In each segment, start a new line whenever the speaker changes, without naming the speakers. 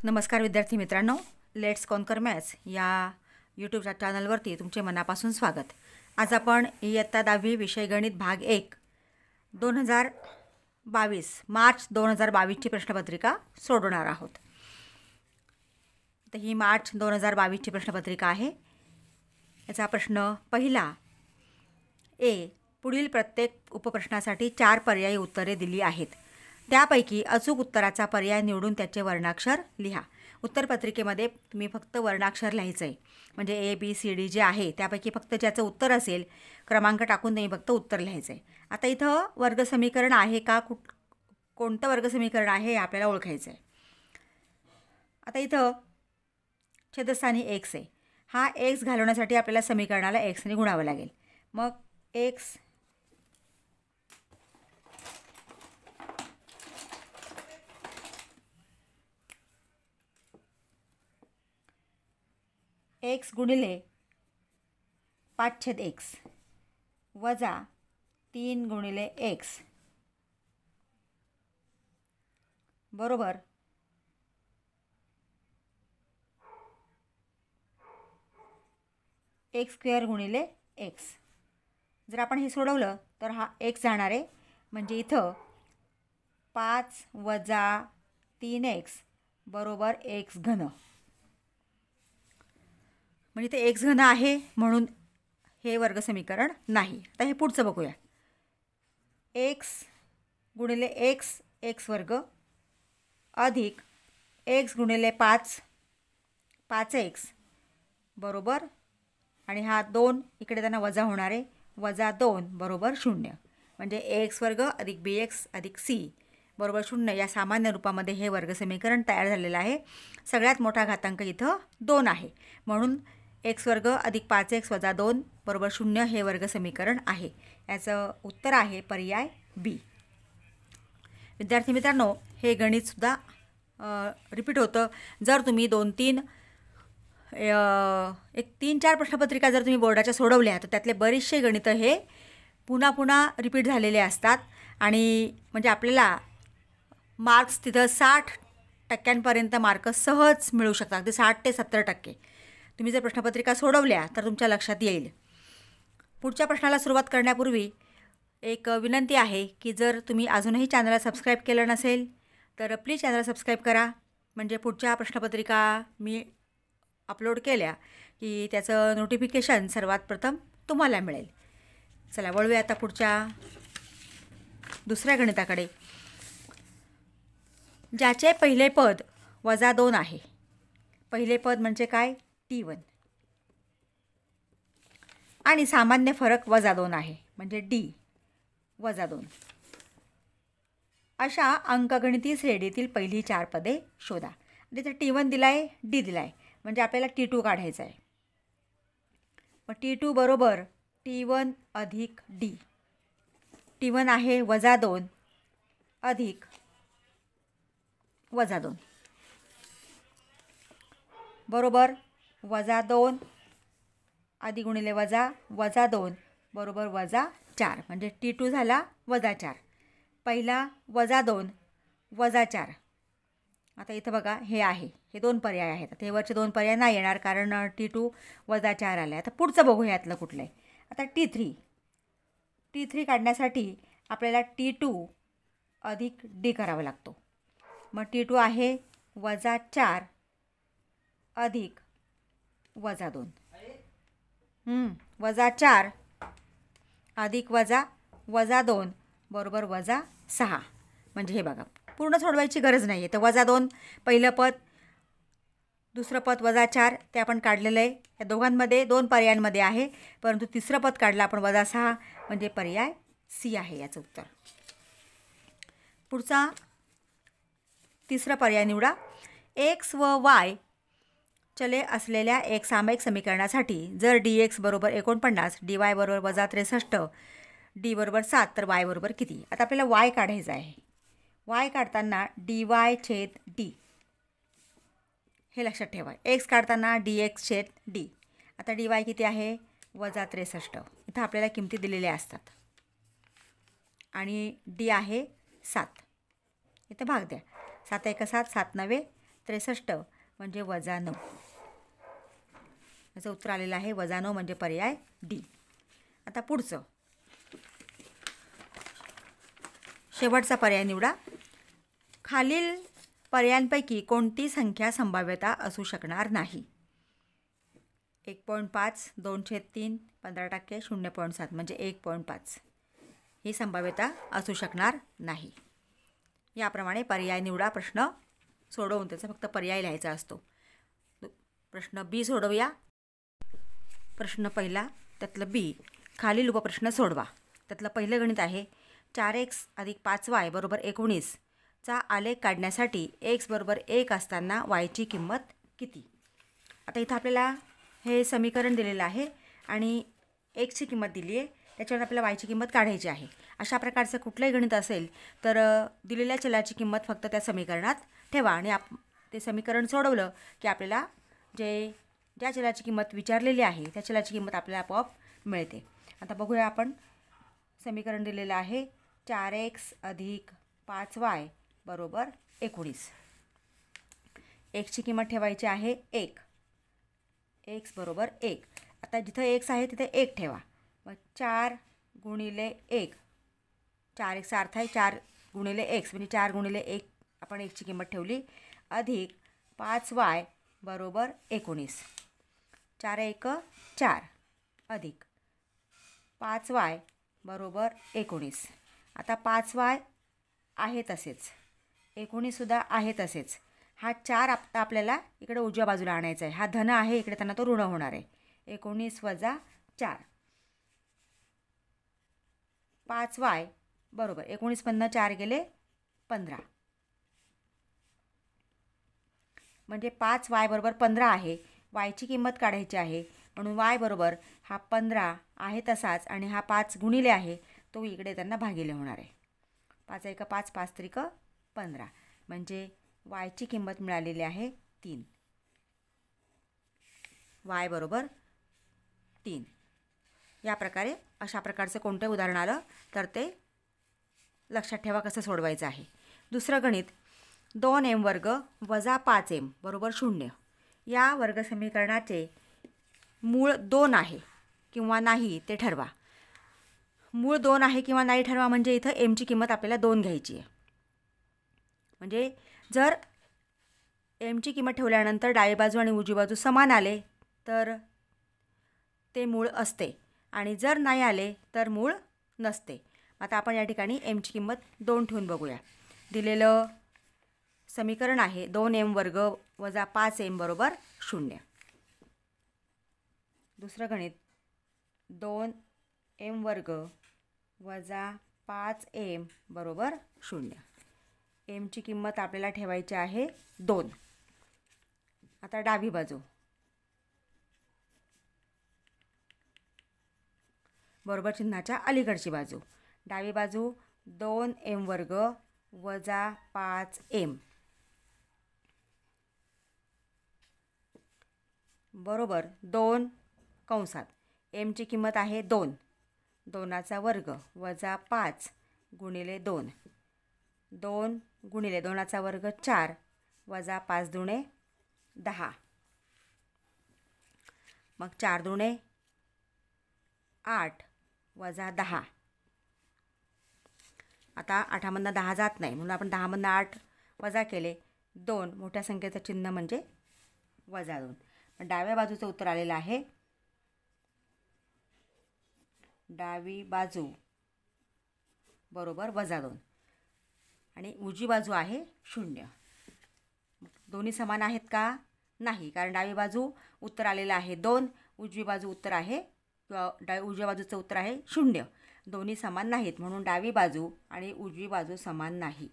नमस्कार विद्यार्थी मित्रांनो, लेट्स कॉन्कर मॅथ्स या यूट्यूब चॅनलवरती तुमचे मनापासून स्वागत। आज आपण इयत्ता 10वी विषय गणित भाग 1 2022 मार्च 2022 ची प्रश्नपत्रिका सोडवणार आहोत। तर ही मार्च 2022 ची प्रश्नपत्रिका आहे। याचा प्रश्न पहिला ए, पुढील प्रत्येक उपप्रश्नासाठी 4 पर्यायी उत्तरे दिली आहेत। त्यापैकी अचूक उत्तराचा पर्याय निवडून त्याचे वर्णाक्षर लिहा। उत्तरपत्रिकेमध्ये तुम्ही फक्त वर्णाक्षर लिहायचं आहे, म्हणजे A B C D J आहे त्यापैकी फक्त ज्याचं उत्तर असेल क्रमांक टाकून तुम्ही फक्त उत्तर लिहायचं आहे। आता इथं वर्गसमीकरण आहे का, कोणतं वर्गसमीकरण आहे हे आपल्याला ओळखायचं आहे। आता इथं छेदस्थानी एक्स आहे, हा एक्स घालवण्यासाठी आपल्याला समीकरणाला एक्सने गुणावं लागेल। मग एक्स एक्स गुणिले 5/x वजा 3 गुणिले एक्स बरोबर एक्स स्क्वेअर गुणिले एक्स। जर आपण हे सोडवलं तर हा एक्स जाणार आहे, म्हणजे इथं 5 वजा 3x बरोबर एक्स घन, म्हणजे ते एक्स घन आहे म्हणून हे वर्गसमीकरण नाही। आता हे पुढचं बघूया। एक्स गुणिले एक्स एक्स वर्ग अधिक एक्स गुणिले 5x बरोबर, आणि हा 2 इकडे त्यांना वजा होणार आहे, वजा 2 बरोबर 0, म्हणजे एक्स वर्ग अधिक bx अधिक c बरोबर 0 या सामान्य रूपामध्ये हे वर्गसमीकरण तयार झालेलं आहे। सगळ्यात मोठा घातांक इथं 2 आहे, म्हणून एक्स वर्ग अधिक 5x वजा 2 बरोबर 0 हे वर्गसमीकरण आहे। याचं उत्तर आहे पर्याय बी। विद्यार्थी मित्रांनो, हे गणितसुद्धा रिपीट होतं। जर तुम्ही 3-4 प्रश्नपत्रिका जर तुम्ही बोर्डाच्या सोडवल्या तर त्यातले बरेचसे गणितं हे पुन्हा पुन्हा रिपीट झालेले असतात, आणि म्हणजे आपल्याला मार्क्स तिथं 60% मार्क सहज मिळू शकतात, अगदी 60 ते 70%। तुम्ही जर प्रश्नपत्रिका सोडवल्या तर तुमच्या लक्षात येईल। पुढच्या प्रश्नाला सुरुवात करण्यापूर्वी एक विनंती आहे की जर तुम्ही अजूनही चॅनलला सबस्क्राईब केलं नसेल तर प्लीज चॅनलला सबस्क्राईब करा, म्हणजे पुढच्या प्रश्नपत्रिका मी अपलोड केल्या की त्याचं नोटिफिकेशन सर्वात प्रथम तुम्हाला मिळेल। चला वळूया आता पुढच्या दुसऱ्या गणिताकडे, ज्याचे पहिले पद वजा 2 आहे। पहिले पद म्हणजे काय, T1, आणि सामान्य फरक वजा 2 आहे, म्हणजे D वजा 2। अशा अंकगणिती श्रेणीतील पहिली 4 पदे शोधा। तिथे T1 दिला आहे, D दिला आहे, म्हणजे आपल्याला T2 काढायचा आहे। मग T2 बरोबर T1 अधिक D। T1 आहे वजा 2 अधिक वजा 2 बरोबर वजा 2 अधिक गुणिले वजा 2 बरोबर वजा 4, म्हणजे T2 झाला वजा 4। पहिला वजा 2 वजा 4। आता इथं बघा हे आहे, हे 2 पर्याय आहेत। आता हे वरचे 2 पर्याय नाही येणार कारण T2 वजा 4 आले। आता पुढचं बघू यातलं कुठलं आहे। आता T3 काढण्यासाठी आपल्याला T2 अधिक D करावा लागतो। मग T2 आहे वजा 4 अधिक वजा 2, वजा 4 अधिक वजा 2 बरोबर वजा 6, म्हणजे हे बघा पूर्ण सोडवायची गरज नाही आहे। तर वजा 2 पहिलं पद, दुसरं पद वजा 4 ते आपण काढलेलं आहे। या दोघांमध्ये 2 पर्यायांमध्ये आहे, परंतु तिसरं पद काढलं आपण वजा 6, म्हणजे पर्याय सी आहे याचं उत्तर। पुढचा तिसरा पर्याय निवडा। एक्स व वाय चले असलेल्या एक सामायिक समीकरणासाठी जर dx बरोबर 49, dy बरोबर वजा 63, d बरोबर 7 तर y बरोबर किती। आता आपल्याला y काढायचा आहे। y काढताना dy/d हे लक्षात ठेवा। x काढताना dx/d। आता dy किती आहे वजा 63, इथं आपल्याला किमती दिलेल्या असतात, आणि d आहे 7, इथं भाग द्या। 7 1 7, 7 9 63 म्हणजे -9. याचं उत्तर आलेलं आहे -9 म्हणजे पर्याय डी. आता पुढचं शेवटचा पर्याय निवडा. खालील पर्यायांपैकी कोणती संख्या संभाव्यता असू शकणार नाही? 1.5, 2/3, 15%, 0.7 म्हणजे 1.5 ही संभाव्यता असू शकणार नाही. याप्रमाणे पर्याय निवडा. प्रश्न सोडवून त्याचा फक्त पर्याय लिहायचा असतो. प्रश्न बी सोडवूया. प्रश्न पहिला त्यातलं बी. खालील उपप्रश्न सोडवा. त्यातलं पहिलं गणित आहे 4x + 5y = 19 चा आलेख काढण्यासाठी x = 1 असताना y ची किंमत किती? आता इथं आपल्याला हे समीकरण दिलेलं आहे आणि x ची किंमत दिली आहे, त्याच्यावर आपल्याला y ची किंमत काढायची आहे. अशा प्रकारचं कुठलंही गणित असेल तर दिलेल्या चलाची किंमत फक्त त्या समीकरणात ठेवा आणि ते समीकरण सोडवलं की आपल्याला ज्या चलाची किंमत विचारलेली आहे त्या चलाची किंमत आपल्याला आपोआप मिळते. आता बघूया आपण. समीकरण दिलेलं आहे 4x + 5y = 19. x ची किंमत ठेवायची आहे 1. x = 1. आता जिथं x आहे तिथे 1 ठेवा. मग 4 × 1, 4x चा अर्थ आहे 4 × x म्हणजे 4 × 1 आपण x ची किंमत ठेवली, अधिक 5y = 19. 4 × 1 = 4 अधिक 5y = 19. आता 5y आहे तसेच, 19सुद्धा आहे तसेच. हा 4 आता आपल्याला इकडे उजव्या बाजूला आणायचा आहे. हा धन आहे, इकडे त्यांना तो ऋण होणार आहे. 19 - 4 5y बरोबर 19 मधनं 4 गेले 15 म्हणजे 5y = 15 आहे. y ची किंमत काढायची आहे म्हणून y बरोबर हा 15 आहे तसाच आणि हा 5 गुणिले आहे तो इकडे त्यांना भागिले होणार आहे. 5 × 1 = 5, 5 × 3 = 15 म्हणजे y ची किंमत मिळालेली आहे 3. y = 3. या प्रकारे अशा प्रकारचं कोणतं उदाहरण आलं तर ते लक्षात ठेवा कसं सोडवायचं आहे. दुसरं गणित 2m² - 5m = 0 या वर्गसमीकरणाचे मूळ 2 आहे किंवा नाही ते ठरवा. मूळ 2 आहे किंवा नाही ठरवा म्हणजे इथं m ची किंमत आपल्याला 2 घ्यायची आहे. म्हणजे जर m ची किंमत ठेवल्यानंतर डावी बाजू आणि उजवी बाजू समान आले तर ते मूळ असते आणि जर नाही आले तर मूळ नसते. आता आपण या ठिकाणी m ची किंमत 2 ठेवून बघूया. दिलेलं समीकरण आहे 2m² - 5m = 0. दुसरं गणित 2m² - 5m = 0. m ची किंमत आपल्याला ठेवायची आहे 2. आता डावी बाजू बरोबर चिन्हाच्या अलीकडची बाजू. डावी बाजू 2m² - 5m बरोबर 2 कंसात m ची किंमत आहे 2. 2चा वर्ग वजा 5 गुणिले 2. 2 गुणिले 2चा वर्ग 4 वजा 5 दुणे 10. मग 4 दुणे 8 वजा 10. आता 8मधनं 10 जात नाही म्हणून आपण 10मधनं 8 वजा केले. 2 मोठ्या संख्येचं चिन्ह म्हणजे -2. पण डाव्या बाजूचं उत्तर आलेलं आहे डावी बाजू बरोबर -2 आणि उजवी बाजू आहे 0. दोन्ही समान आहेत का? नाही, कारण डावी बाजू उत्तर आलेलं आहे 2, उजवी बाजू उत्तर आहे उजव्या बाजूचं उत्तर आहे 0. दोन्ही समान नाहीत म्हणून डावी बाजू आणि उजवी बाजू समान नाही.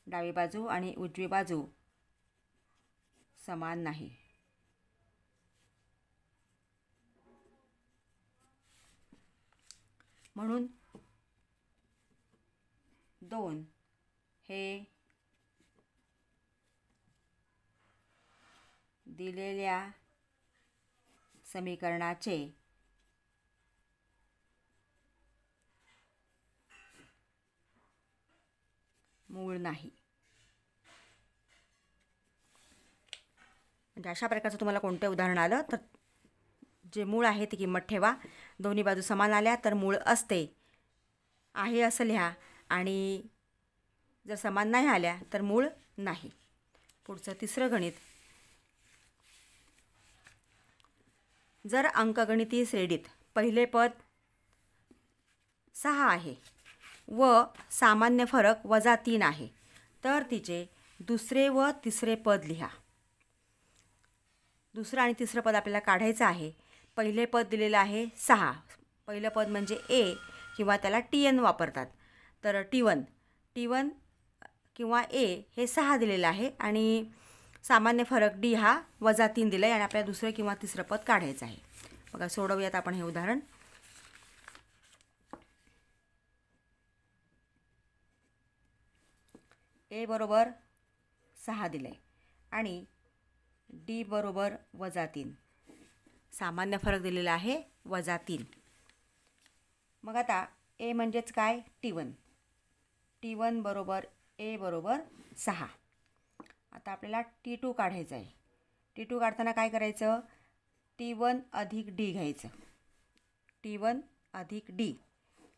डावी बाजू आणि उजवी बाजू समान नाही. म्हणून 2 हे दिलेल्या समीकरणाचे मूळ नाही. म्हणजे अशा प्रकारचं तुम्हाला कोणते उदाहरण आलं तर जे मूळ आहे ती किंमत ठेवा. दोन्ही बाजू समान आल्या तर मूळ असते, आहे असं लिहा, आणि जर समान नाही आल्या तर मूळ नाही. पुढचं तिसरं गणित. जर अंकगणिती श्रेणीत पहिले पद 6 आहे व सामान्य फरक -3 आहे तर तिचे दुसरे व तिसरे पद लिहा. दुसरं आणि तिसरं पद आपल्याला काढायचं आहे. पहिले पद दिलेलं आहे 6. पहिलं पद म्हणजे ए किंवा त्याला TN वापरतात. तर T1 किंवा ए हे 6 दिलेलं आहे आणि सामान्य फरक D हा -3 दिला आहे आणि आपल्याला दुसरं किंवा तिसरं पद काढायचं आहे. बघा, सोडवूयात आपण हे उदाहरण. ए बरोबर 6 दिलं आहे आणि D बरोबर -3. सामान्य फरक दिलेला आहे -3. मग आता ए म्हणजेच काय, T1 बरोबर ए बरोबर 6. आता आपल्याला T2 काढायचं आहे. T2 काढताना काय करायचं, T1 अधिक D घ्यायचं. T1 अधिक D,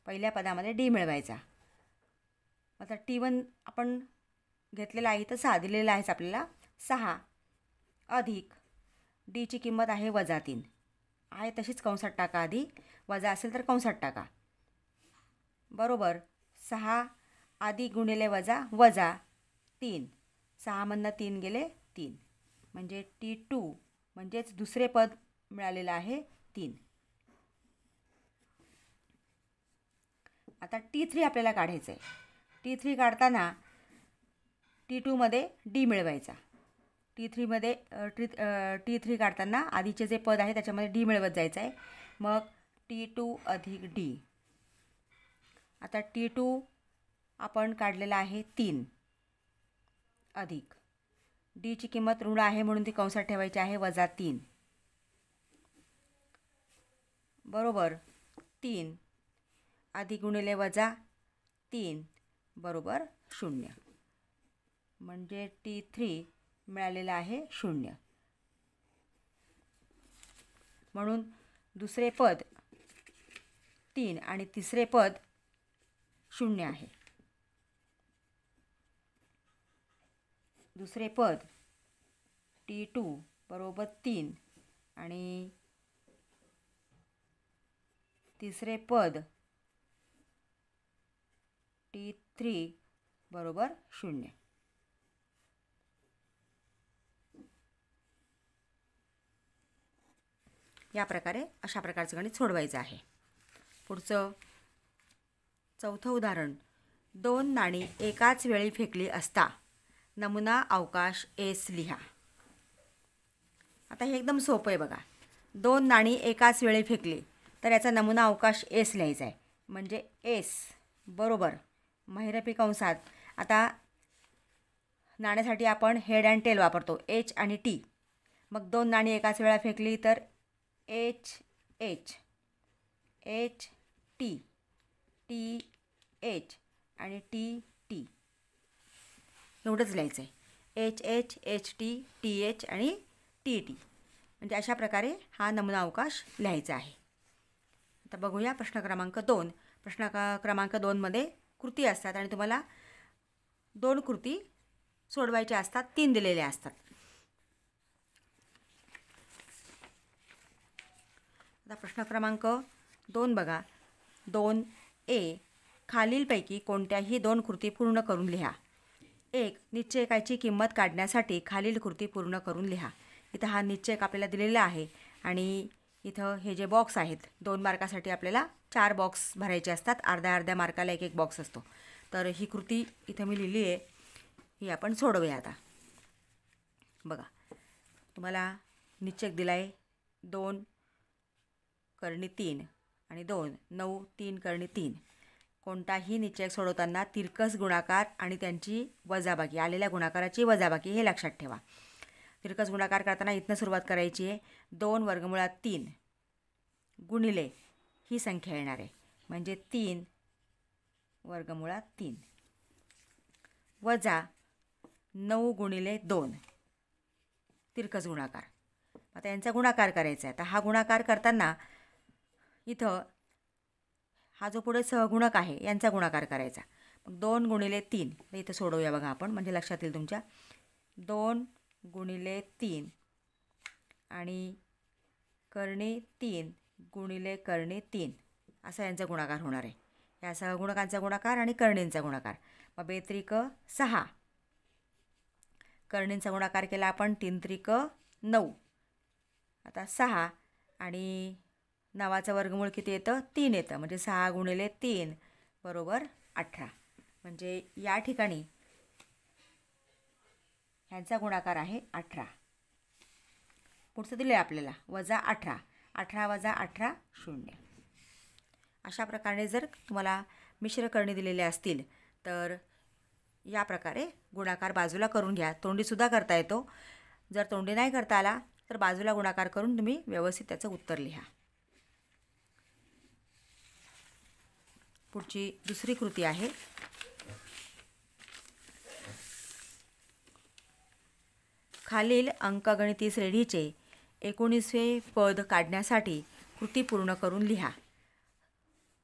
पहिल्या पदामध्ये D मिळवायचा. आता T1 आपण घेतलेला आहे तर 6 दिलेला आहेच आपल्याला. 6 अधिक Dची किंमत आहे -3. आहे तशीच कंसात टाका, आधी वजा असेल तर कंसात टाका. बरोबर 6 अधिक गुणिले वजा 3. 6 मधनं 3 गेले 3, म्हणजे T2 म्हणजेच दुसरे पद मिळालेलं आहे 3. आता T3 आपल्याला काढायचं आहे. T3 काढताना T2मध्ये D मिळवायचा. T3 काढताना आधीचे जे पद आहे त्याच्यामध्ये D मिळवत जायचं आहे. मग T2 अधिक D. आता T2 आपण काढलेला आहे 3 अधिक Dची किंमत ऋण आहे म्हणून ती कंसात ठेवायची आहे -3. बरोबर 3 अधिक गुणिले -3 बरोबर 0, म्हणजे T3 मिळालेलं आहे 0. म्हणून दुसरे पद 3 आणि तिसरे पद 0 आहे. दुसरे पद T2 बरोबर 3 आणि तिसरे पद T3 बरोबर 0. या प्रकारे अशा प्रकारचं गणित सोडवायचं आहे. पुढचं चौथं उदाहरण. 2 नाणी एकाच वेळी फेकली असता नमुना अवकाश S लिहा. आता हे एकदम सोपं आहे बघा. 2 नाणी एकाच वेळी फेकली तर याचा नमुना अवकाश S लिहायचा आहे. म्हणजे S बरोबर महिरपी कंसात. आता नाण्यासाठी आपण हेड अँड टेल वापरतो, H आणि T. मग 2 नाणी एकाच वेळा फेकली तर H T H आणि T एवढंच लिहायचं आहे. H TH आणि TT. म्हणजे अशा प्रकारे हा नमुना अवकाश लिहायचा आहे. आता बघूया प्रश्न क्रमांक 2. प्रश्न क्रमांक 2मध्ये कृती असतात आणि तुम्हाला 2 कृती सोडवायच्या असतात. 3 दिलेल्या असतात. आता प्रश्न क्रमांक 2 बघा. 2A. खालीलपैकी कोणत्याही 2 कृती पूर्ण करून लिहा. 1. निश्चयकाची किंमत काढण्यासाठी खालील कृती पूर्ण करून लिहा. इथं हा निश्चयक आपल्याला दिलेला आहे आणि इथं हे जे बॉक्स आहेत 2 मार्कासाठी आपल्याला 4 बॉक्स भरायचे असतात. अर्ध्या मार्काला एक बॉक्स असतो. तर ही कृती इथं मी लिहिली आहे, ही आपण सोडवूया आता. बघा, तुम्हाला निश्चयक दिला आहे 2 करणी 3 आणि 2 9 3 करणी 3. कोणताही निश्चयक सोडवताना तिरकस गुणाकार आणि त्यांची वजाबाकी, आलेल्या गुणाकाराची वजाबाकी हे लक्षात ठेवा. तिरकस गुणाकार करताना इथनं सुरुवात करायची आहे. 2 वर्गमुळात 3 गुणिले ही संख्या येणार आहे, म्हणजे 3 वर्गमुळात 3. वजा 9 गुणिले 2 तिरकस गुणाकार. आता यांचा गुणाकार करायचा आहे. तर हा गुणाकार करताना इथं हा जो पुढे सहगुणक आहे यांचा गुणाकार करायचा. मग 2 गुणिले 3 इथं सोडवूया बघा आपण, म्हणजे लक्षात येईल तुमच्या. 2 गुणिले 3 आणि कर्णी 3 गुणिले कर्णी 3 असा यांचा गुणाकार होणार आहे. या सहगुणकांचा गुणाकार आणि कर्णींचा गुणाकार. मग 2 त्रिक 6, कर्णींचा गुणाकार केला आपण 3 त्रिक 9. आता 6 आणि 9चं वर्गमूळ किती येतं? 3 येतं. म्हणजे 6 गुणिले 3 बरोबर 18. म्हणजे या ठिकाणी ह्यांचा गुणाकार आहे 18. पुढचं दिलं आहे आपल्याला वजा 18. 18 वजा 18 0. अशा प्रकारे जर तुम्हाला मिश्र करणे दिलेले असतील तर या प्रकारे गुणाकार बाजूला करून घ्या. तोंडीसुद्धा करता येतो. जर तोंडी नाही करता आला तर बाजूला गुणाकार करून तुम्ही व्यवस्थित त्याचं उत्तर लिहा. पुढची दुसरी कृती आहे. खालील अंकगणिती श्रेणीचे 19वे पद काढण्यासाठी कृती पूर्ण करून लिहा.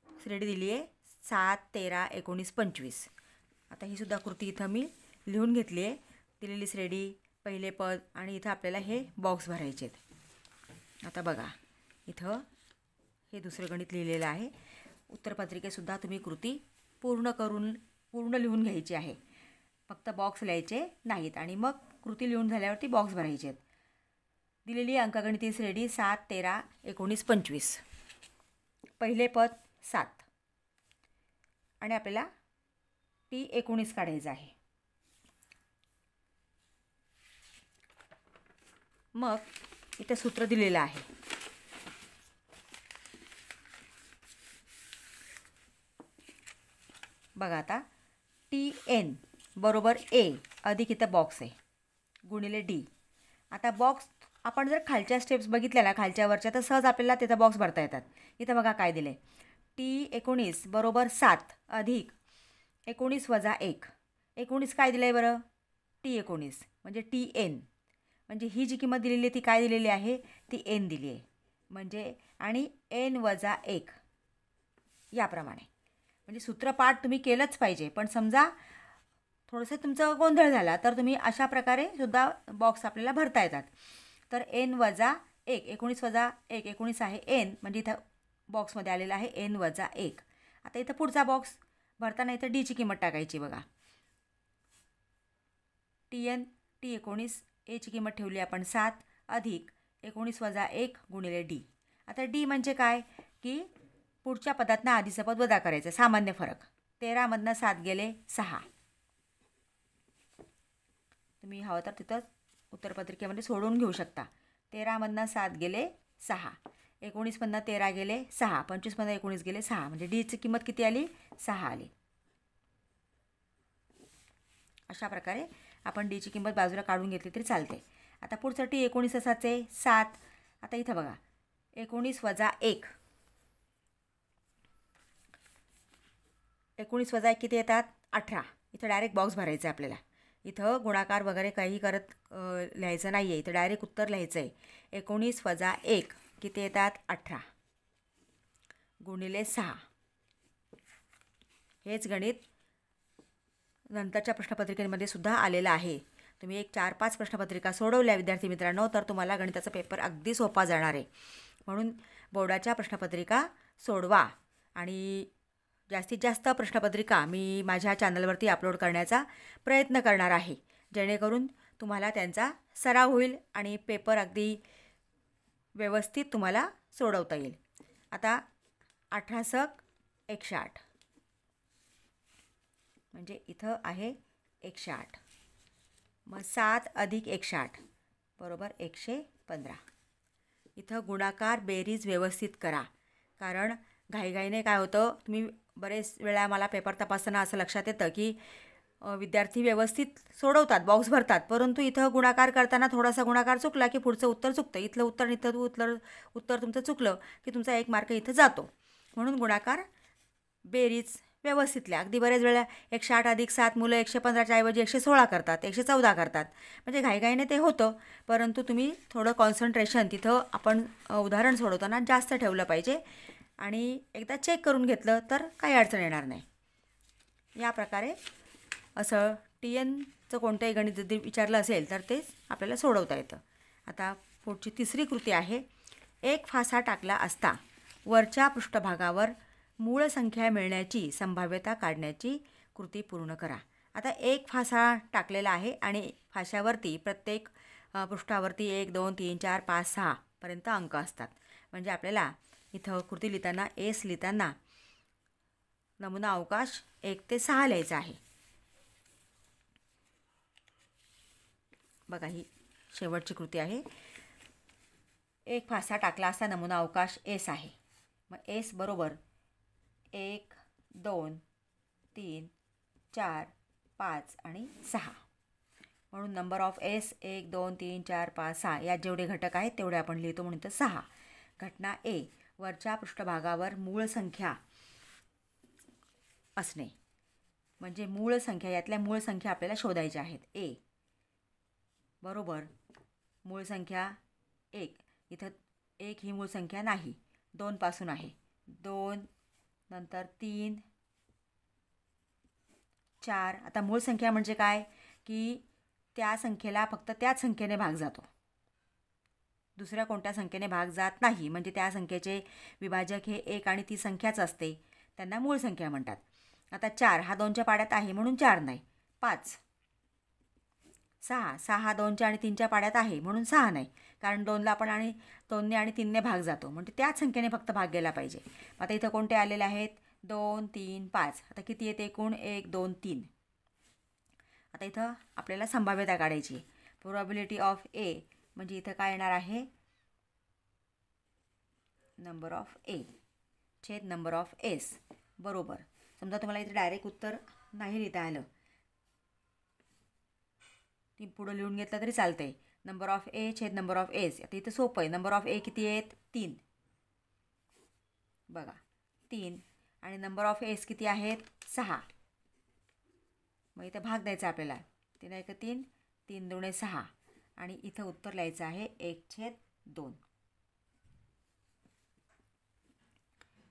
श्रेणी दिली आहे 7, 13, 19, 25. आता ही सुद्धा कृती इथं मी लिहून घेतली आहे. दिलेली श्रेणी, पहिले पद आणि इथं आपल्याला हे बॉक्स भरायचे आहेत. आता बघा इथं हे दुसरं गणित लिहिलेलं आहे. उत्तरपत्रिकेसुद्धा तुम्ही कृती पूर्ण लिहून घ्यायची आहे. फक्त बॉक्स लिहायचे नाहीत आणि मग कृती लिहून झाल्यावरती बॉक्स भरायचे आहेत. दिलेली अंकगणिती श्रेणी 7, 13, 19, 25. पहिले पद 7 आणि आपल्याला T19 काढायचं आहे. मग इथं सूत्र दिलेलं आहे. बघा आता TN बरोबर A अधिक इथं बॉक्स आहे गुणिले D. आता बॉक्स आपण जर खालच्या स्टेप्स बघितल्या ना, खालच्या वरच्या, तर सहज आपल्याला तिथं बॉक्स भरता येतात. इथं बघा काय दिलं आहे. T19 बरोबर 7 अधिक 19 वजा 1. 19 काय दिलं आहे बरं? T19 म्हणजे TN. म्हणजे ही जी किंमत दिलेली आहे ती काय दिलेली आहे? ती N दिली आहे. म्हणजे आणि N वजा 1 याप्रमाणे. म्हणजे सूत्रपाठ तुम्ही केलंच पाहिजे. पण समजा थोडंसं तुमचं गोंधळ झाला तर तुम्ही अशा प्रकारे सुद्धा बॉक्स आपल्याला भरता येतात. तर N वजा 1, 19 वजा 1, 19 आहे N, म्हणजे इथं बॉक्समध्ये आलेला आहे N वजा 1. आता इथं पुढचा बॉक्स भरताना इथं Dची किंमत टाकायची बघा. TN T19 Aची किंमत ठेवली आपण 7 अधिक 19 वजा 1 गुणिले D. आता D म्हणजे काय की पुढच्या पदातनं आधीचं पद वजा करायचं, सामान्य फरक. 13मधनं 7 गेले 6. तुम्ही हवं तर तिथं उत्तरपत्रिकेमध्ये सोडून घेऊ शकता. 13मधनं 7 गेले 6, 19मधनं 13 गेले 6, 25मधनं 19 गेले 6. म्हणजे Dची किंमत किती आली? 6 आली. अशा प्रकारे आपण Dची किंमत बाजूला काढून घेतली तरी चालते. आता पुढचं T19 असाचे 7. आता इथं बघा 19 वजा 1. 19 वजा 1 किती येतात? 18. इथं डायरेक्ट बॉक्स भरायचं आहे आपल्याला. इथं गुणाकार वगैरे काही करत लिहायचं नाही आहे. इथं डायरेक्ट उत्तर लिहायचं आहे. 19 वजा 1 किती येतात? 18 गुणिले 6. हेच गणित नंतरच्या प्रश्नपत्रिकेमध्ये सुद्धा आलेलं आहे. तुम्ही एक 4-5 प्रश्नपत्रिका सोडवल्या विद्यार्थी मित्रांनो तर तुम्हाला गणिताचा पेपर अगदी सोपा जाणार आहे. म्हणून बोर्डाच्या प्रश्नपत्रिका सोडवा आणि जास्तीत जास्त प्रश्नपत्रिका मी माझ्या चॅनलवरती अपलोड करण्याचा प्रयत्न करणार आहे, जेणेकरून तुम्हाला त्यांचा सराव होईल आणि पेपर अगदी व्यवस्थित तुम्हाला सोडवता येईल. आता 18 सक 108 म्हणजे इथं आहे 108. मग 7 अधिक 108 बरोबर 115. इथं गुणाकार बेरीज व्यवस्थित करा. कारण घाईघाईने काय होतं, तुम्ही बरेच वेळा मला पेपर तपासताना असं लक्षात येतं की विद्यार्थी व्यवस्थित सोडवतात, बॉक्स भरतात, परंतु इथं गुणाकार करताना थोडासा गुणाकार चुकला की पुढचं उत्तर चुकतं. इथलं उत्तर उत्तर तुमचं चुकलं की तुमचा 1 मार्क इथं जातो. म्हणून गुणाकार बेरीज व्यवस्थित लिहा. अगदी बरेच वेळा 108 अधिक 7 मुलं 115च्या ऐवजी 116 करतात, 114 करतात. म्हणजे घाईघाईने ते होतं, परंतु तुम्ही थोडं कॉन्सन्ट्रेशन तिथं आपण उदाहरण सोडवताना जास्त ठेवलं पाहिजे आणि एकदा चेक करून घेतलं तर काही अडचण येणार नाही. या प्रकारे असं TNचं कोणतंही गणित जर विचारलं असेल तर तेच आपल्याला सोडवता येतं. आता पुढची तिसरी कृती आहे. एक फासा टाकला असता वरच्या पृष्ठभागावर मूळ संख्या मिळण्याची संभाव्यता काढण्याची कृती पूर्ण करा. आता एक फासा टाकलेला आहे आणि फाशावरती प्रत्येक पृष्ठावरती 1 2 3 4 5 6 पर्यंत अंक असतात. म्हणजे आपल्याला इथं कृती लिहिताना एस लिहिताना नमुना अवकाश 1 ते 6 लिहायचा आहे. बघा, ही शेवटची कृती आहे. एक फासा टाकला असता नमुना अवकाश एस आहे. मग एस बरोबर 1 2 3 4 5 आणि 6 म्हणून नंबर ऑफ एस 1 2 3 4 5 6 यात जेवढे घटक आहेत तेवढे आपण लिहितो म्हणून तर 6. घटना ए, वरच्या पृष्ठभागावर मूळ संख्या असणे. म्हणजे मूळ संख्या, यातल्या मूळ संख्या आपल्याला शोधायच्या आहेत. ए बरोबर मूळ संख्या 1, इथं 1 ही मूळ संख्या नाही, 2 पासून आहे. 2 नंतर 3 4. आता मूळ संख्या म्हणजे काय की त्या संख्येला फक्त त्याच संख्येने भाग जातो, दुसऱ्या कोणत्या संख्येने भाग जात नाही. म्हणजे त्या संख्येचे विभाजक हे 1 आणि ती संख्याच असते, त्यांना मूळ संख्या म्हणतात. आता 4 हा 2च्या पाड्यात आहे म्हणून 4 नाही. 5 6 6 हा 2च्या आणि 3च्या पाड्यात आहे म्हणून 6 नाही, कारण 2ला आपण आणि 2ने आणि 3ने भाग जातो, म्हणजे त्याच संख्येने फक्त भाग गेला पाहिजे. आता इथं कोणते आलेले आहेत 2 3 5. आता किती येते एकूण 1 2 3. आता इथं आपल्याला संभाव्यता काढायची. प्रोबॅबिलिटी ऑफ ए म्हणजे इथं काय येणार आहे नंबर ऑफ ए छेद नंबर ऑफ एस बरोबर. समजा तुम्हाला इथे डायरेक्ट उत्तर नाही लिहिता आलं, ती पुढं लिहून घेतलं तरी चालतंय. नंबर ऑफ ए छेद नंबर ऑफ एस. आता इथं सोपं आहे. नंबर ऑफ ए किती आहेत 3, बघा 3, आणि नंबर ऑफ एस किती आहेत 6. मग इथं भाग द्यायचा आपल्याला. 3 1 3, 3 2 6, आणि इथं उत्तर लिहायचं आहे 1/2.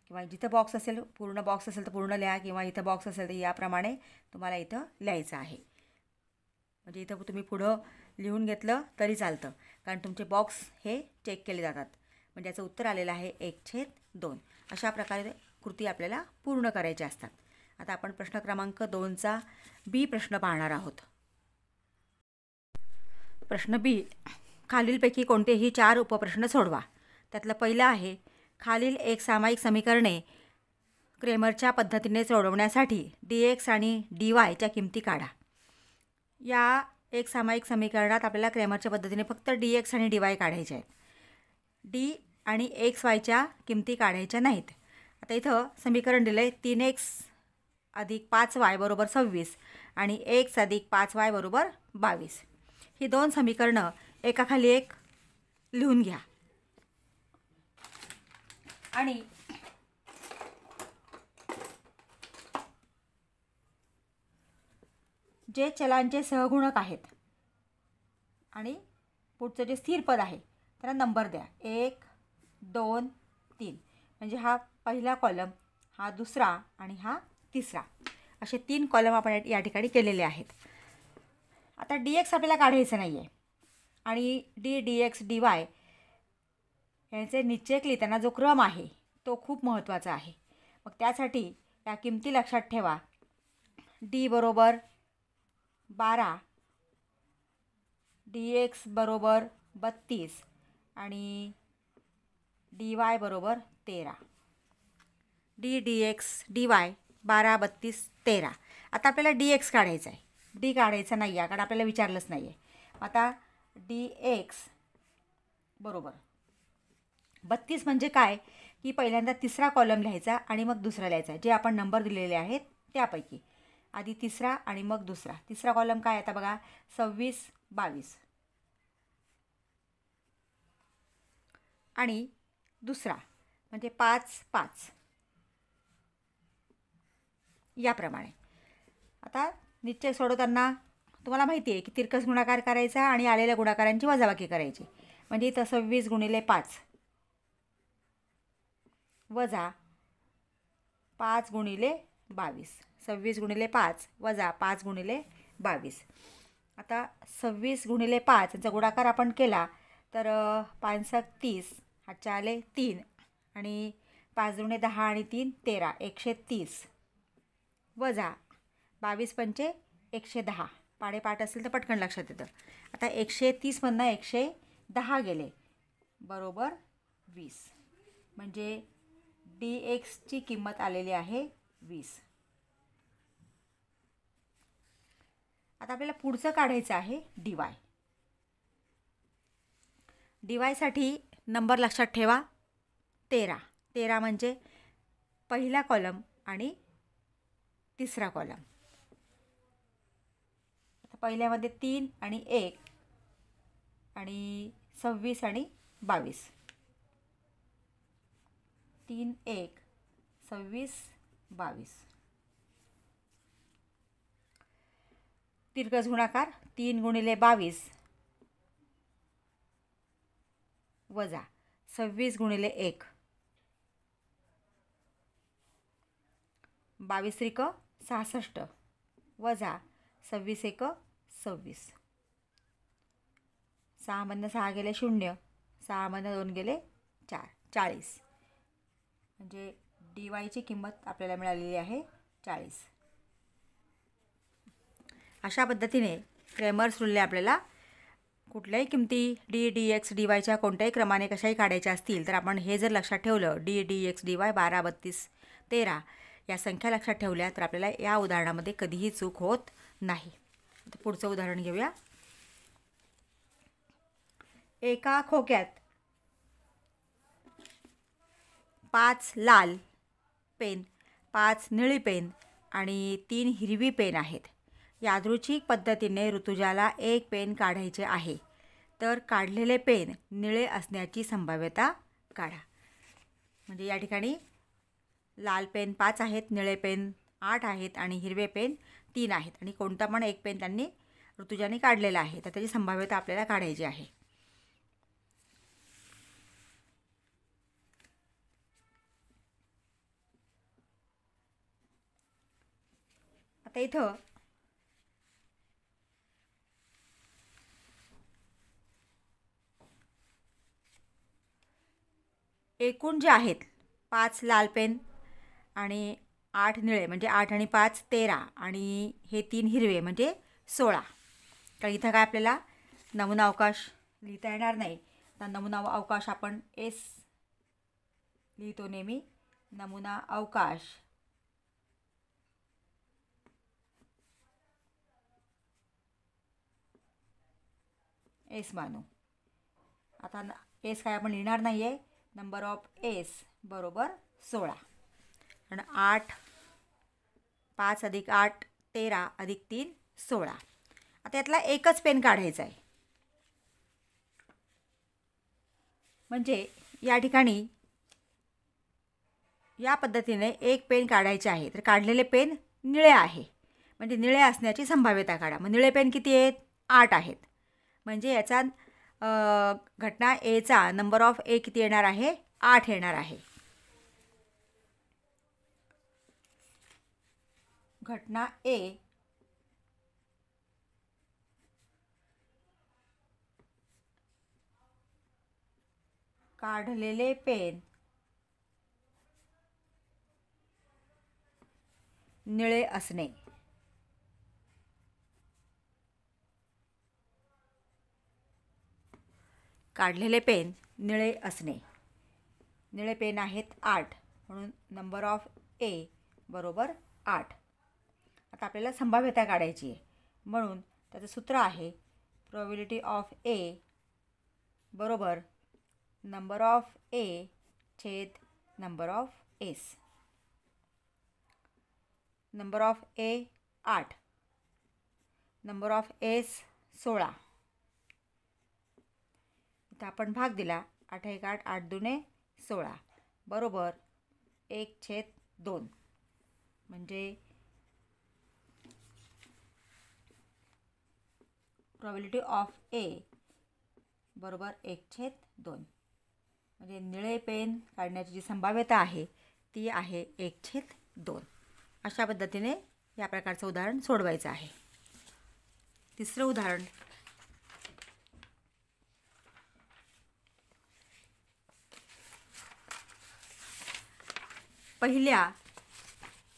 किंवा जिथं बॉक्स असेल, पूर्ण बॉक्स असेल तर पूर्ण लिहा, किंवा इथं बॉक्स असेल तर याप्रमाणे तुम्हाला इथं लिहायचं आहे. म्हणजे इथं तुम्ही पुढं लिहून घेतलं तरी चालतं, कारण तुमचे बॉक्स हे चेक केले जातात. म्हणजे याचं उत्तर आलेलं आहे 1/2. अशा प्रकारे कृती आपल्याला पूर्ण करायच्या असतात. आता आपण प्रश्न क्रमांक 2चा बी प्रश्न पाहणार आहोत. प्रश्न बी, खालीलपैकी कोणतेही 4 उपप्रश्न सोडवा. त्यातलं पहिलं आहे, खालील एक सामायिक समीकरणे क्रेमरच्या पद्धतीने सोडवण्यासाठी dx आणि dy किमती काढा. या एक सामायिक समीकरणात आपल्याला क्रेमरच्या पद्धतीने फक्त dx आणि dy काढायचे आहेत. d आणि xy किमती काढायच्या नाहीत. आता इथं समीकरण दिलं आहे 3x अधिक 5y बरोबर 26 आणि x अधिक 5y बरोबर 22. ही दोन समीकरणं एकाखाली एक लिहून घ्या. आणि जे चलांचे सहगुणक आहेत आणि पुढचं जे स्थिर पद आहे त्याला नंबर द्या. 1 2 3. म्हणजे हा पहिला कॉलम, हा दुसरा आणि हा तिसरा, असे 3 कॉलम आपण या ठिकाणी केलेले आहेत. आता dx आपल्याला काढायचं नाही आहे, आणि dx dy यांचे निश्चयक लिहिताना जो क्रम आहे तो खूप महत्त्वाचा आहे. मग त्यासाठी या किमती लक्षात ठेवा. d बरोबर 12, dx बरोबर 32 आणि dy बरोबर 13. dx dy 12 32 13. आता आपल्याला dx काढायचा आहे, d काढायचा नाही आहे कारण आपल्याला विचारलंच नाही आहे. आता dx बरोबर 32 म्हणजे काय की पहिल्यांदा तिसरा कॉलम लिहायचा आणि मग दुसरा लिहायचा, जे आपण नंबर दिलेले आहेत त्यापैकी. आधी तिसरा आणि मग दुसरा. तिसरा कॉलम काय आता बघा 26 22, आणि दुसरा म्हणजे 5 5. याप्रमाणे. आता निश्चय सोडवताना तुम्हाला माहिती आहे की तिरकस गुणाकार करायचा आणि आलेल्या गुणाकारांची वजाबाकी करायची. म्हणजे इथं 26 गुणिले 5 वजा 5 गुणिले 22. 26 गुणिले 5 वजा 5 गुणिले 22. आता 26 गुणिले 5 यांचा गुणाकार आपण केला तर 5 30, हातच्या आले 3 आणि 5 दुणे 10 आणि 3 13, 130 वजा 22 पंचे 110. पाडेपाठ असेल तर पटकन लक्षात येतं. आता 130 मधनं 110 गेले बरोबर 20. म्हणजे dxची किंमत आलेली आहे 20. आता आपल्याला पुढचं काढायचं आहे dy. साठी नंबर लक्षात ठेवा 13. 13 म्हणजे पहिला कॉलम आणि तिसरा कॉलम. आता पहिल्यामध्ये 3 आणि 1 आणि 26 आणि 22. 3 1 26 22. तिरकस गुणाकार 3 गुणिले 22 वजा 26 गुणिले 1. 22 त्रिक 66 वजा 26 एक 26. 6 मधनं 6 गेले 0, 6 मधनं 2 गेले 4, 40. म्हणजे dy ची किंमत आपल्याला मिळालेली आहे 40. अशा पद्धतीने क्रेमर्स रूलने आपल्याला कुठल्याही किमती dx dyच्या कोणत्याही क्रमाने कशाही काढायच्या असतील तर आपण हे जर लक्षात ठेवलं dx dy 12 32 13 या संख्या लक्षात ठेवल्या तर आपल्याला या उदाहरणामध्ये कधीही चूक होत नाही. आता पुढचं उदाहरण घेऊया. एका खोक्यात 5 लाल पेन, 5 निळी पेन आणि 3 हिरवी पेन आहेत. यादृच्छिक पद्धतीने ऋतुजाला एक पेन काढायचे आहे तर काढलेले पेन निळे असण्याची संभाव्यता काढा. म्हणजे या ठिकाणी लाल पेन 5 आहेत, निळे पेन 8 आहेत आणि हिरवे पेन 3 आहेत आणि कोणता पण एक पेन त्यांनी ऋतुजाने काढलेला आहे तर त्याची संभाव्यता आपल्याला काढायची आहे. आता इथं एकूण जे आहेत 5 लाल पेन आणि 8 निळे म्हणजे 8 आणि 5 13 आणि हे 3 हिरवे म्हणजे 16. तर इथं काय आपल्याला नमुना अवकाश लिहिता येणार नाही. तर नमुना अवकाश आपण एस लिहितो नेहमी. नमुना अवकाश एस मानू. आता एस काय आपण लिहिणार नाही आहे. नंबर ऑफ एस बरोबर 16 आणि 8 5 अधिक 8 13 अधिक 3 16. आता यातला एकच पेन काढायचा आहे. म्हणजे या ठिकाणी या पद्धतीने एक पेन काढायचे आहे तर काढलेले पेन निळे आहे म्हणजे निळे असण्याची संभाव्यता काढा. मग निळे पेन किती आहेत 8 आहेत. म्हणजे याचा घटना एचा नंबर ऑफ ए किती येणार आहे 8 येणार आहे. घटना ए काढलेले पेन निळे असणे. काढलेले पेन निळे असणे. निळे पेन आहेत 8 म्हणून नंबर ऑफ ए बरोबर 8. आता आपल्याला संभाव्यता काढायची आहे म्हणून त्याचं सूत्र आहे प्रोबॅबिलिटी ऑफ ए बरोबर नंबर ऑफ ए छेद number of S. Number of A 8, number of S 16. इथं आपण भाग दिला 8 1 8 8 दुणे 16 बरोबर 1/2 म्हणजे प्रॉबिलिटी ऑफ ए बरोबर 1/2. म्हणजे निळे पेन काढण्याची जी संभाव्यता आहे ती आहे 1/2. अशा पद्धतीने या प्रकारचं उदाहरण सोडवायचं आहे. तिसरं उदाहरण, पहिल्या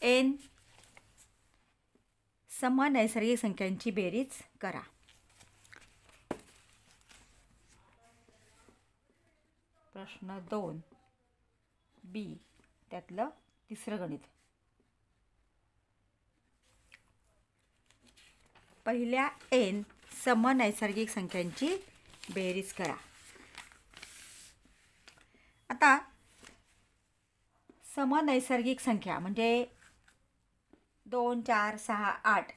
n सम नैसर्गिक संख्यांची बेरीज करा. प्रश्न 2 बी त्यातलं तिसरं गणित. पहिल्या n सम नैसर्गिक संख्यांची बेरीज करा. आता सम नैसर्गिक संख्या म्हणजे 2, 4, 6, 8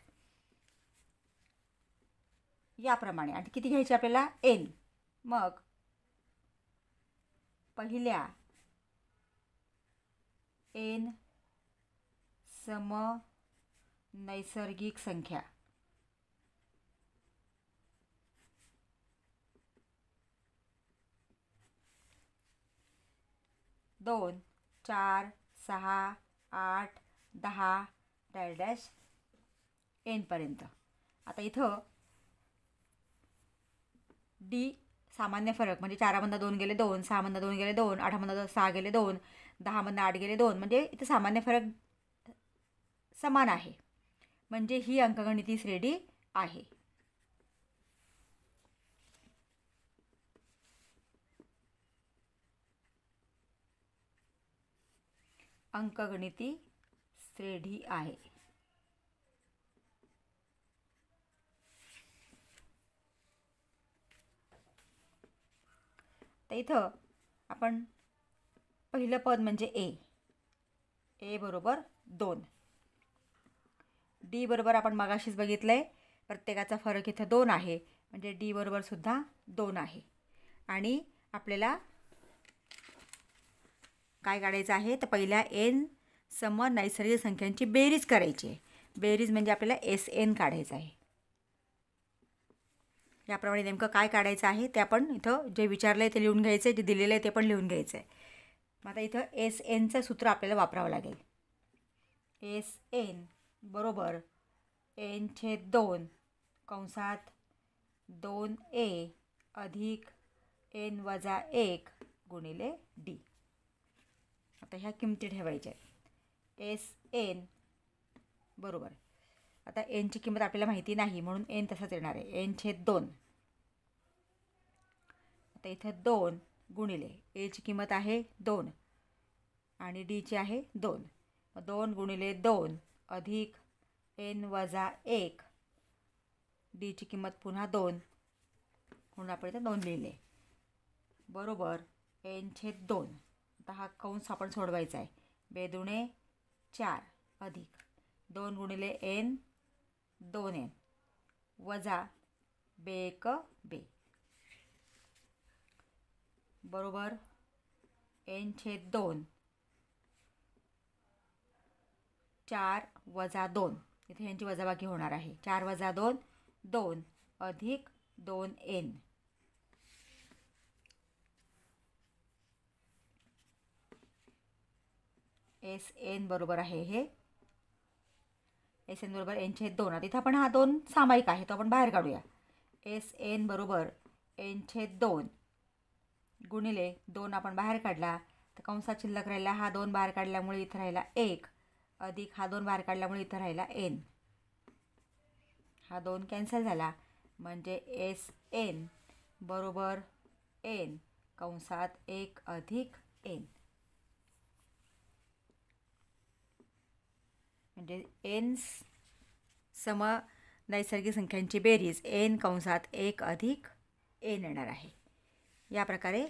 याप्रमाणे. आणि किती घ्यायची आपल्याला? n. मग पहिल्या n सम नैसर्गिक संख्या दोन, 4, 6, 8, 10 डॅश n पर्यंत. आता इथं डी सामान्य फरक म्हणजे 4मधनं 2 गेले 2, 6मधनं 2 गेले 2, 8मधनं 6 गेले 2, 10मधनं 8 गेले 2. म्हणजे इथं सामान्य फरक समान आहे. म्हणजे ही अंकगणिती श्रेणी आहे. अंकगणिती श्रेणी आहे. तर इथं आपण पहिलं पद म्हणजे ए बरोबर 2. डी बरोबर आपण मगाशीच बघितलं आहे, प्रत्येकाचा फरक इथं 2 आहे. म्हणजे डी बरोबर सुद्धा 2 आहे. आणि आपल्याला काय काढायचं आहे? तर पहिल्या n सम नैसर्गिक संख्यांची बेरीज करायची आहे. बेरीज म्हणजे आपल्याला SN काढायचं आहे. याप्रमाणे नेमकं काय काढायचं आहे ते आपण इथं जे विचारलं आहे ते लिहून घ्यायचं आहे, जे दिलेलं आहे ते पण लिहून घ्यायचं आहे. मग आता इथं SNचं सूत्र आपल्याला वापरावं लागेल. SN बरोबर n/2 कंसात 2a अधिक n वजा 1 गुणिले d. आता ह्या किमती ठेवायच्या आहेत. SN बरोबर, आता nची किंमत आपल्याला माहिती नाही म्हणून n तसाच येणार आहे, n/2. आता इथं 2 गुणिले एची किंमत आहे 2 आणि डीची आहे 2. मग 2 गुणिले 2 अधिक n वजा 1, डीची किंमत पुन्हा 2 म्हणून आपण इथं 2 लिहिले बरोबर n/2. आता हा कंस आपण सोडवायचा आहे. 2 4 अधिक 2 गुणिले n 2n वजा 1b बरोबर n/2 4 वजा 2. इथे यांची वजाबाकी होणार आहे. 4 वजा 2 2 अधिक 2n SN बरोबर आहे. हे SN बरोबर n/2. आता इथं आपण हा 2 सामायिक आहे तो आपण बाहेर काढूया. SN बरोबर n/2 गुणिले 2 आपण बाहेर काढला तर कंसात शिल्लक राहिला हा 2 बाहेर काढल्यामुळे इथं राहिला 1 अधिक हा 2 बाहेर काढल्यामुळे इथं राहिला n. हा 2 कॅन्सल झाला म्हणजे SN बरोबर n कंसात 1 अधिक n. म्हणजे n सम नैसर्गिक संख्यांची बेरीज n कंसात 1 अधिक n येणार आहे. या प्रकारे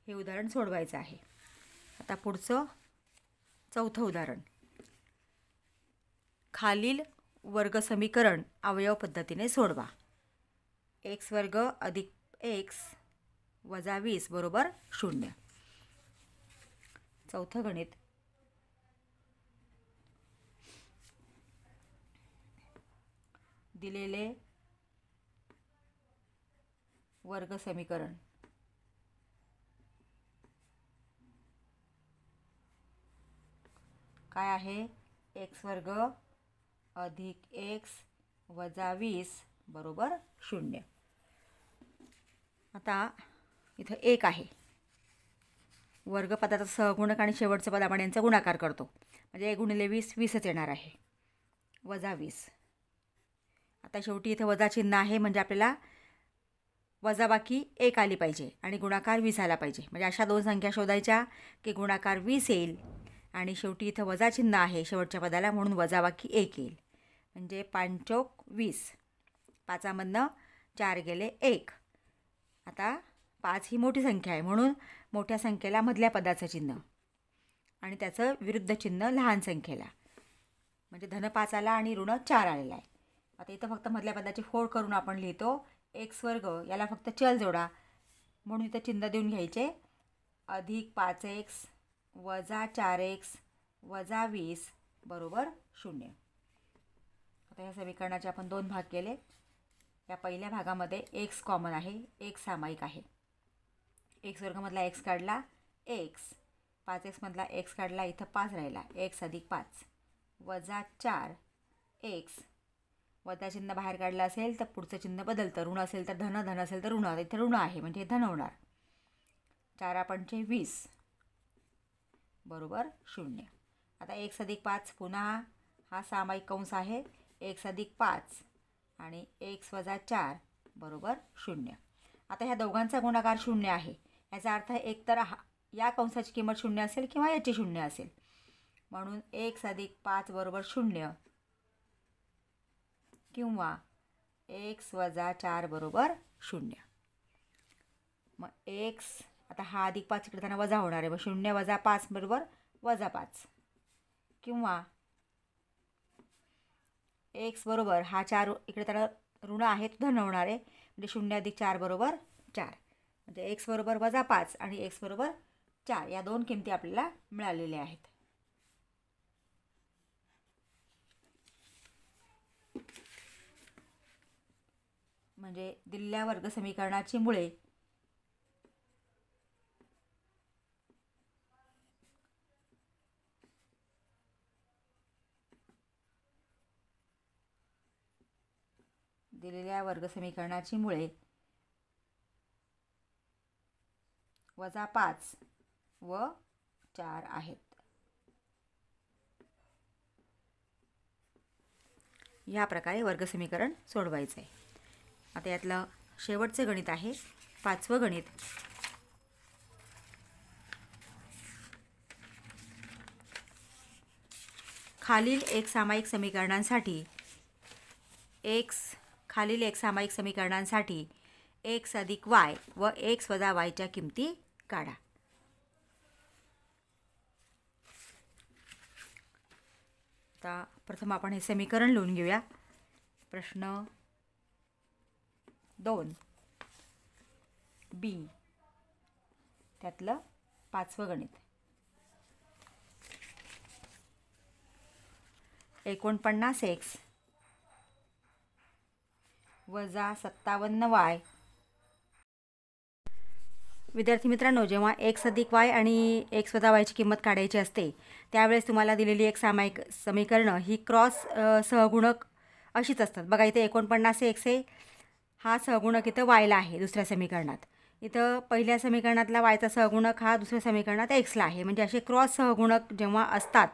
हे उदाहरण सोडवायचं आहे. आता पुढचं चौथं उदाहरण. खालील वर्गसमीकरण अवयव पद्धतीने सोडवा. x² अधिक x वजा 20 बरोबर 0. चौथं गणित. दिलेले वर्ग समीकरण काय आहे? एक्स वर्ग अधिक एक्स वजा 20 बरोबर 0. आता इथं 1 आहे. वर्गपदाचा सहगुणक आणि शेवटचं पद आपण यांचा गुणाकार करतो. म्हणजे 1 गुणिले 20 20च येणार आहे. वजा 20. आता शेवटी इथं वजा चिन्ह आहे म्हणजे आपल्याला वजाबाकी 1 आली पाहिजे आणि गुणाकार 20 आला पाहिजे. म्हणजे अशा दोन संख्या शोधायच्या की गुणाकार 20 येईल आणि शेवटी इथं वजा चिन्ह आहे शेवटच्या पदाला म्हणून वजाबाकी 1 येईल. म्हणजे 5 चौक 20. 5मधनं 4 गेले 1. आता 5 ही मोठी संख्या आहे म्हणून मोठ्या संख्येला मधल्या पदाचं चिन्ह आणि त्याचं विरुद्ध चिन्ह लहान संख्येला. म्हणजे धन 5 आला आणि ऋण 4 आलेला आहे. आता इथं फक्त मधल्या पदाची फोड करून आपण लिहितो एक्स वर्ग, याला फक्त चल जोडा म्हणून इथं चिन्ह देऊन घ्यायचे. अधिक 5x वजा 4x वजा 20 बरोबर 0. आता या समीकरणाचे आपण 2 भाग केले. या पहिल्या भागामध्ये x कॉमन आहे, x सामायिक आहे. एक्स वर्गमधला x काढला x, 5x मधला x काढला, इथं 5 राहिला. x अधिक 5 वजा 4x, वजा चिन्ह बाहेर काढलं असेल तर पुढचं चिन्ह बदलतं. ऋण असेल तर धन, धन असेल तर ऋण. इथं ऋण आहे म्हणजे धन होणार. 4 पंचे 20 बरोबर 0. आता x अधिक 5 पुन्हा हा सामायिक कंस आहे. x अधिक 5 आणि x वजा 4 बरोबर 0. आता ह्या दोघांचा गुणाकार 0 आहे. याचा अर्थ एकतर या कंसाची किंमत 0 असेल किंवा याची 0 असेल. म्हणून x अधिक 5 बरोबर 0 किंवा x वजा 4 बरोबर 0. मग x आता हा अधिक 5 इकडे त्यांना वजा होणार आहे. मग 0 वजा 5 बरोबर वजा 5 किंवा x बरोबर हा 4 इकडे त्याला ऋण आहे तो धन होणार आहे. म्हणजे 0 अधिक 4 बरोबर 4. म्हणजे x बरोबर वजा 5 आणि x बरोबर 4 या दोन किमती आपल्याला मिळालेल्या आहेत. म्हणजे दिलेल्या वर्ग समीकरणाची मुळे वजा 5 व 4 आहेत. या प्रकारे वर्गसमीकरण सोडवायचं आहे. आता यातलं शेवटचं गणित आहे 5वं गणित. खालील एक सामायिक समीकरणांसाठी x अधिक y व x वजा yच्या किमती काढा. आता प्रथम आपण हे समीकरण लिहून घेऊया. प्रश्न 2 बी त्यातलं 5वं गणित. 49x वजा 57y. विद्यार्थी मित्रांनो, जेव्हा x अधिक y आणि x वजा yची किंमत काढायची असते त्यावेळेस तुम्हाला दिलेली एक सामायिक समीकरणं ही क्रॉस सहगुणक अशीच असतात. बघा इथे 49x आहे, हा सहगुणक इथं yला आहे दुसऱ्या समीकरणात. इथं पहिल्या समीकरणातला yचा सहगुणक हा दुसऱ्या समीकरणात xला आहे. म्हणजे असे क्रॉस सहगुणक जेव्हा असतात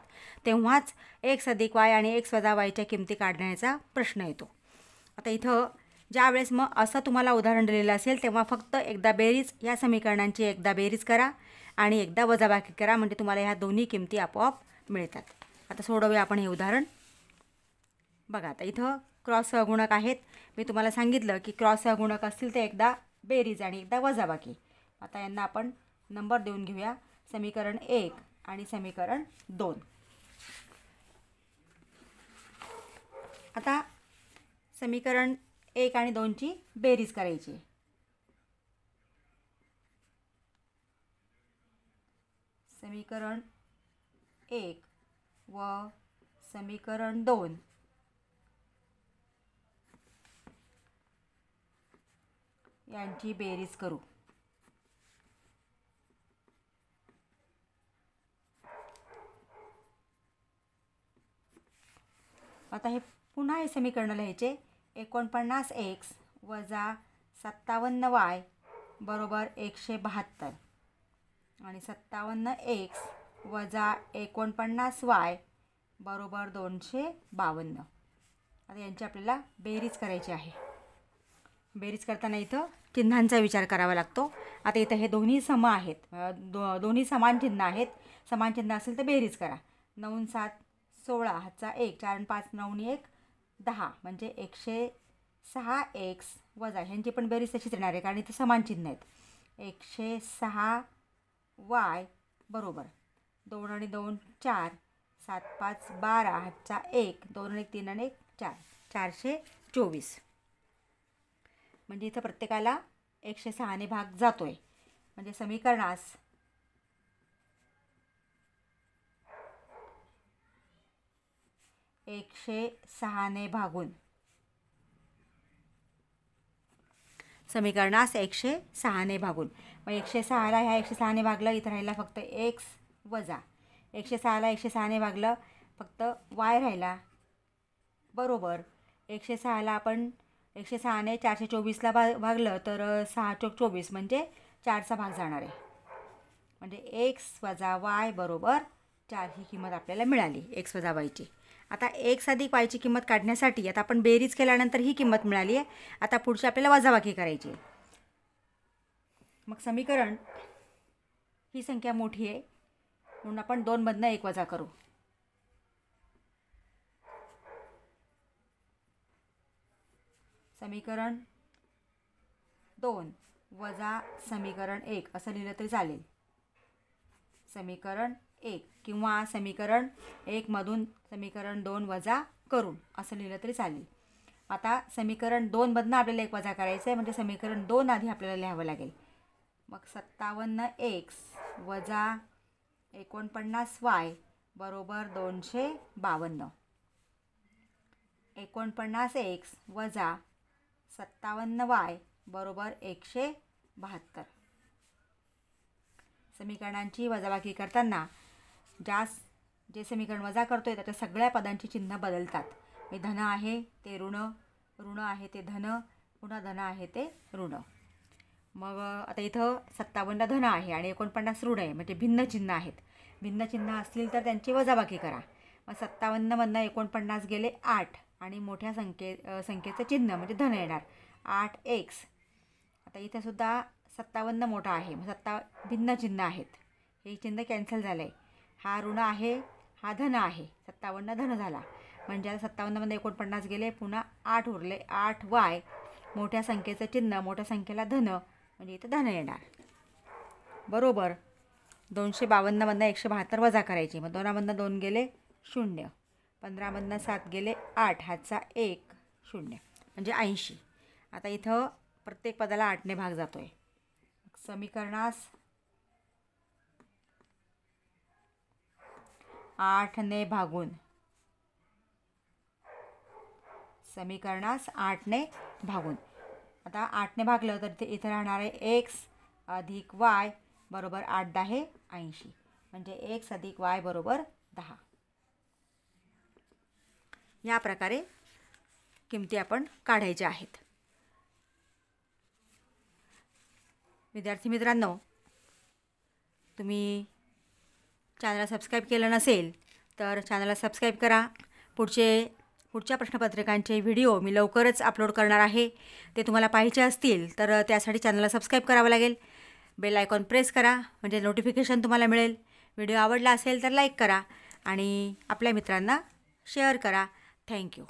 तेव्हाच x अधिक y आणि x वजा yच्या किमती काढण्याचा प्रश्न येतो. आता इथं ज्यावेळेस मग असं तुम्हाला उदाहरण दिलेलं असेल तेव्हा फक्त एकदा बेरीज, या समीकरणांची एकदा बेरीज करा आणि एकदा वजाबाकी करा म्हणजे तुम्हाला ह्या दोन्ही किमती आपोआप मिळतात. आता सोडवूया आपण हे उदाहरण. बघा आता इथं क्रॉस सहगुणक आहेत. मी तुम्हाला सांगितलं की क्रॉस सहगुणक असतील तर एकदा बेरीज आणि एकदा वजाबाकी. आता यांना आपण नंबर देऊन घेऊया. समीकरण 1 आणि समीकरण 2. आता समीकरण 1 आणि 2ची बेरीज करायची. समीकरण 1 व समीकरण 2 यांची बेरीज करू. आता हे पुन्हा हे समीकरण लिहायचे. 49x वजा 57y बरोबर 172 आणि 57x वजा 49y बरोबर 252. आता यांची आपल्याला बेरीज करायची आहे. बेरीज करताना इथं चिन्हांचा विचार करावा लागतो. आता इथं हे दोन्ही सम आहेत, दोन्ही समान चिन्ह आहेत. समान चिन्ह असेल तर बेरीज करा. 9 7 16 हातचा 1, 4 आणि 5 9 आणि 1 10 म्हणजे 106x वजा, ह्यांची पण बेरीज तशीच येणार आहे कारण इथं समान चिन्ह आहेत. 106y बरोबर 2 आणि 2 4, 7 5 12 हातचा 1, 2 आणि 3 आणि 1 4, 424. म्हणजे इथं प्रत्येकाला 106ने भाग जातोय. म्हणजे समीकरणास 106ने भागून, समीकरणास 106ने भागून. मग 106ला ह्या 106ने भागलं, इथं राहिला फक्त x वजा 106ला 106ने भागलं, फक्त y राहिला बरोबर 106ला आपण 106ने 424ला भागलं तर 6 चौक 24 म्हणजे 4चा भाग जाणार आहे. म्हणजे x वजा y बरोबर 4 ही किंमत आपल्याला मिळाली x वजा yची. आता x अधिक yची किंमत काढण्यासाठी आता आपण बेरीज केल्यानंतर ही किंमत मिळाली आहे. आता पुढची आपल्याला वजाबाकी करायची आहे. मग समीकरण ही संख्या मोठी आहे म्हणून आपण 2 मधनं 1 वजा करू. समीकरण 2 वजा समीकरण 1 असं लिहिलं तरी चालेल. समीकरण 1 किंवा समीकरण 1 मधून समीकरण 2 वजा करून असं लिहिलं तरी चालेल. आता समीकरण 2 मधनं आपल्याला 1 वजा करायचं आहे म्हणजे समीकरण 2 आधी आपल्याला लिहावं लागेल. मग 57x वजा 49y बरोबर 252. 49x वजा 57y बरोबर 172. समीकरणांची वजाबाकी करताना जे समीकरण वजा करतोय त्याच्या सगळ्या पदांची चिन्ह बदलतात. हे धन आहे ते ऋण, ऋण आहे ते धन, पुन्हा धन आहे ते ऋण. मग आता इथं 57 धन आहे आणि 49 ऋण आहे म्हणजे भिन्न चिन्ह आहेत. भिन्न चिन्ह असतील तर त्यांची वजाबाकी करा. मग 57 मधनं 49 गेले 8 आणि मोठ्या संख्येचं चिन्ह म्हणजे धन येणार 8x. आता इथं सुद्धा 57 मोठा आहे मग भिन्न चिन्ह आहेत, हे चिन्ह कॅन्सल झालं आहे. हा ऋण आहे हा धन आहे, 57 धन झाला म्हणजे आता 57 मध्ये 49 गेले, पुन्हा 8 उरले 8y, मोठ्या संख्येचं चिन्ह मोठ्या संख्येला धन म्हणजे इथं धन येणार बरोबर. 252 मधनं 172 वजा करायची. मग 2 मधनं 2 गेले 0, 15 मधनं 7 गेले 8 हातचा 1 0 म्हणजे 80. आता इथं प्रत्येक पदाला 8ने भाग जातोय. समीकरणास 8ने भागून, समीकरणास 8ने भागून. आता 8ने भागलं तर इथं राहणार आहे x अधिक y बरोबर 8 10 80 म्हणजे x अधिक y बरोबर 10. या प्रकारे किमती आपण काढायच्या आहेत. विद्यार्थी मित्रांनो, तुम्ही चॅनलला सबस्क्राईब केलं नसेल तर चॅनलला सबस्क्राईब करा. पुढच्या प्रश्नपत्रिकांचे व्हिडिओ मी लवकरच अपलोड करणार आहे. ते तुम्हाला पाहायचे असतील तर त्यासाठी चॅनलला सबस्क्राईब करावं लागेल. बेल आयकॉन प्रेस करा म्हणजे नोटिफिकेशन तुम्हाला मिळेल. व्हिडिओ आवडला असेल तर लाईक करा आणि आपल्या मित्रांना शेअर करा. थँक्यू.